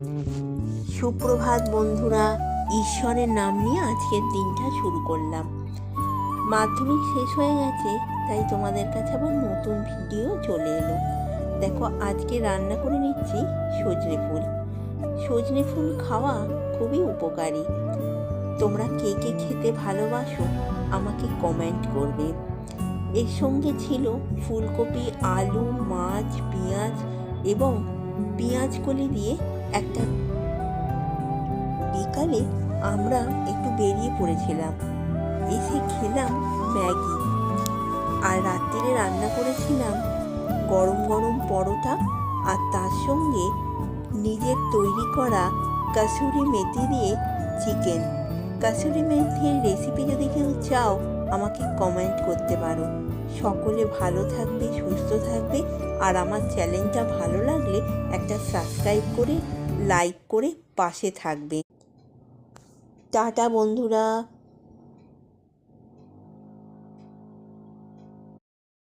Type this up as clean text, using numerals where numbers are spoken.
সুপ্রভাত বন্ধুরা, ঈশ্বরের নাম নিয়ে আজকের দিনটা শুরু করলাম। মাধ্যমিক শেষ হয়ে গেছে, তাই তোমাদের কাছে আবার নতুন ভিডিও চলে এলো। দেখো, আজকে রান্না করে নিচ্ছি সজনে ফুল। সজনে ফুল খাওয়া খুবই উপকারী। তোমরা কে কে খেতে ভালোবাসো আমাকে কমেন্ট করবে। এর সঙ্গে ছিল ফুলকপি, আলু, মাছ, পেঁয়াজ এবং পেঁয়াজ কলি দিয়ে একটা। বিকালে আমরা একটু বেরিয়ে পড়েছিলাম, এসে খেলাম ম্যাগি। আর রাত্রিরে রান্না করেছিলাম গরম গরম পরোটা, আর তার সঙ্গে নিজের তৈরি করা কাসুরি মেথি দিয়ে চিকেন। কাসুরি মেথির রেসিপি যদি কেউ চাও আমাকে কমেন্ট করতে পারো। সকলে ভালো থাকবে, সুস্থ থাকবে, আর আমার চ্যানেলটা ভালো লাগলে একটা সাবস্ক্রাইব করে লাইক করে পাশে থাকবে। টাটা বন্ধুরা।